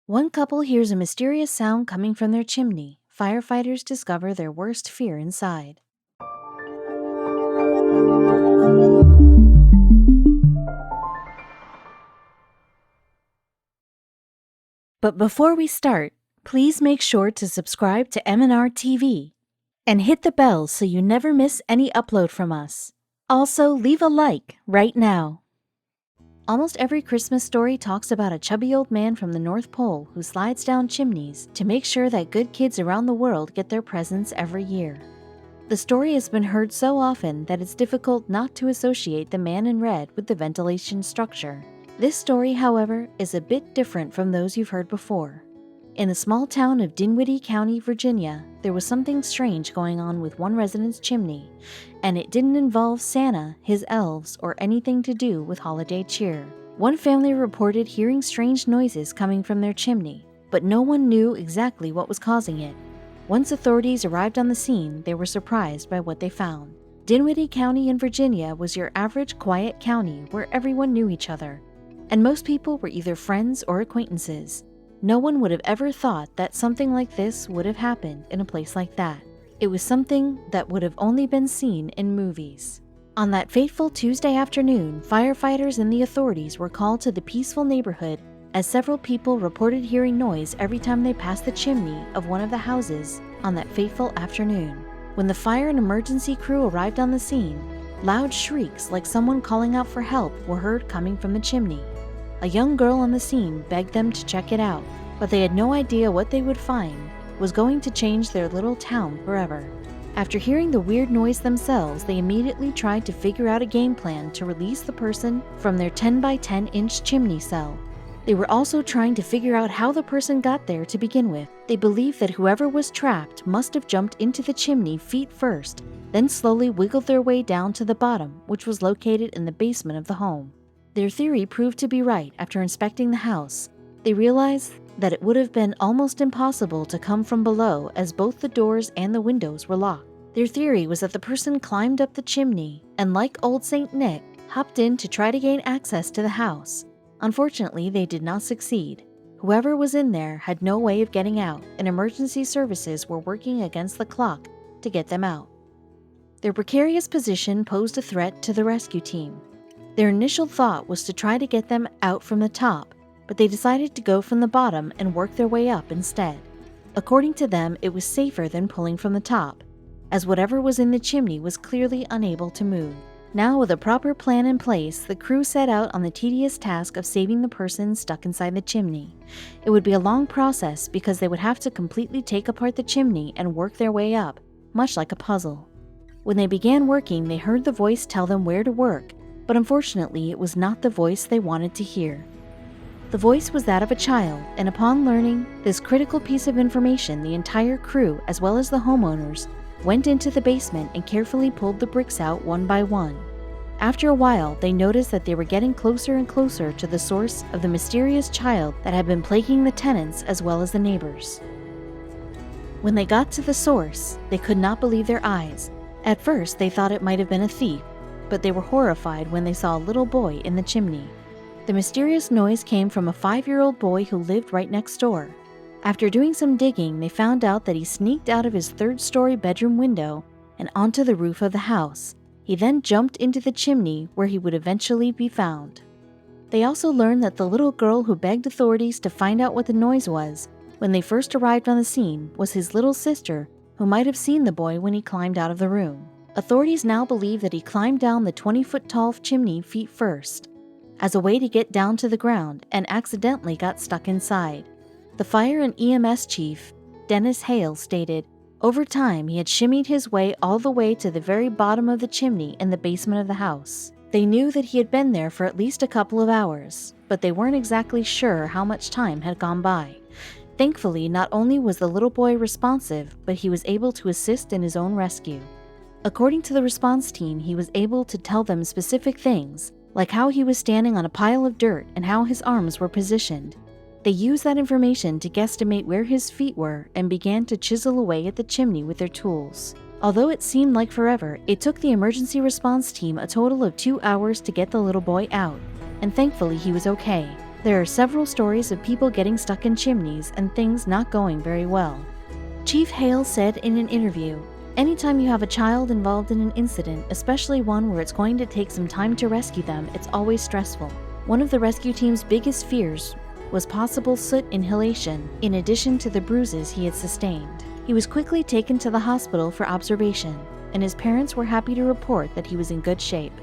One couple hears a mysterious sound coming from their chimney. Firefighters discover their worst fear inside. But before we start, please make sure to subscribe to M&R TV and hit the bell so you never miss any upload from us. Also, leave a like right now. Almost every Christmas story talks about a chubby old man from the North Pole who slides down chimneys to make sure that good kids around the world get their presents every year. The story has been heard so often that it's difficult not to associate the man in red with the ventilation structure. This story, however, is a bit different from those you've heard before. In the small town of Dinwiddie County, Virginia, there was something strange going on with one resident's chimney, and it didn't involve Santa, his elves, or anything to do with holiday cheer. One family reported hearing strange noises coming from their chimney, but no one knew exactly what was causing it. Once authorities arrived on the scene, they were surprised by what they found. Dinwiddie County in Virginia was your average quiet county where everyone knew each other, and most people were either friends or acquaintances. No one would have ever thought that something like this would have happened in a place like that. It was something that would have only been seen in movies. On that fateful Tuesday afternoon, firefighters and the authorities were called to the peaceful neighborhood as several people reported hearing noise every time they passed the chimney of one of the houses on that fateful afternoon. When the fire and emergency crew arrived on the scene, loud shrieks like someone calling out for help were heard coming from the chimney. A young girl on the scene begged them to check it out, but they had no idea what they would find was going to change their little town forever. After hearing the weird noise themselves, they immediately tried to figure out a game plan to release the person from their 10 by 10 inch chimney cell. They were also trying to figure out how the person got there to begin with. They believed that whoever was trapped must have jumped into the chimney feet first, then slowly wiggled their way down to the bottom, which was located in the basement of the home. Their theory proved to be right after inspecting the house. They realized that it would have been almost impossible to come from below as both the doors and the windows were locked. Their theory was that the person climbed up the chimney and, like old St. Nick, hopped in to try to gain access to the house. Unfortunately, they did not succeed. Whoever was in there had no way of getting out, and emergency services were working against the clock to get them out. Their precarious position posed a threat to the rescue team. Their initial thought was to try to get them out from the top, but they decided to go from the bottom and work their way up instead. According to them, it was safer than pulling from the top, as whatever was in the chimney was clearly unable to move. Now, with a proper plan in place, the crew set out on the tedious task of saving the person stuck inside the chimney. It would be a long process because they would have to completely take apart the chimney and work their way up, much like a puzzle. When they began working, they heard the voice tell them where to work, but unfortunately, it was not the voice they wanted to hear. The voice was that of a child, and upon learning this critical piece of information, the entire crew, as well as the homeowners, went into the basement and carefully pulled the bricks out one by one. After a while, they noticed that they were getting closer and closer to the source of the mysterious child that had been plaguing the tenants as well as the neighbors. When they got to the source, they could not believe their eyes. At first, they thought it might have been a thief, but they were horrified when they saw a little boy in the chimney. The mysterious noise came from a 5-year-old boy who lived right next door. After doing some digging, they found out that he sneaked out of his 3rd-story bedroom window and onto the roof of the house. He then jumped into the chimney where he would eventually be found. They also learned that the little girl who begged authorities to find out what the noise was when they first arrived on the scene was his little sister, who might have seen the boy when he climbed out of the room. Authorities now believe that he climbed down the 20-foot-tall chimney feet first, as a way to get down to the ground, and accidentally got stuck inside. The fire and EMS chief, Dennis Hale, stated, "Over time, he had shimmied his way all the way to the very bottom of the chimney in the basement of the house. They knew that he had been there for at least a couple of hours, but they weren't exactly sure how much time had gone by. Thankfully, not only was the little boy responsive, but he was able to assist in his own rescue. According to the response team, he was able to tell them specific things, like how he was standing on a pile of dirt and how his arms were positioned. They used that information to guesstimate where his feet were and began to chisel away at the chimney with their tools. Although it seemed like forever, it took the emergency response team a total of 2 hours to get the little boy out, and thankfully he was okay. There are several stories of people getting stuck in chimneys and things not going very well. Chief Hale said in an interview, "Anytime you have a child involved in an incident, especially one where it's going to take some time to rescue them, it's always stressful. One of the rescue team's biggest fears was possible soot inhalation, in addition to the bruises he had sustained. He was quickly taken to the hospital for observation, and his parents were happy to report that he was in good shape.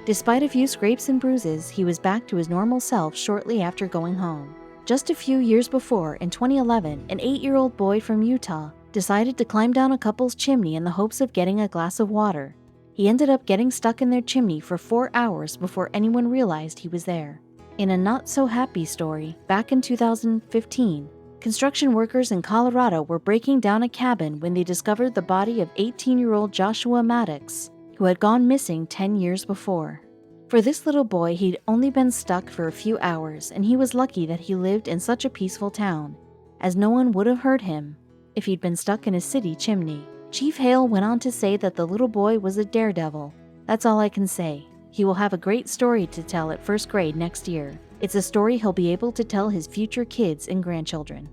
Despite a few scrapes and bruises, he was back to his normal self shortly after going home." Just a few years before, in 2011, an 8-year-old boy from Utah decided to climb down a couple's chimney in the hopes of getting a glass of water. He ended up getting stuck in their chimney for 4 hours before anyone realized he was there. In a not-so-happy story, back in 2015, construction workers in Colorado were breaking down a cabin when they discovered the body of 18-year-old Joshua Maddox, who had gone missing 10 years before. For this little boy, he'd only been stuck for a few hours, and he was lucky that he lived in such a peaceful town, as no one would have hurt him if he'd been stuck in a city chimney. Chief Hale went on to say that the little boy was a daredevil. "That's all I can say. He will have a great story to tell at first grade next year. It's a story he'll be able to tell his future kids and grandchildren."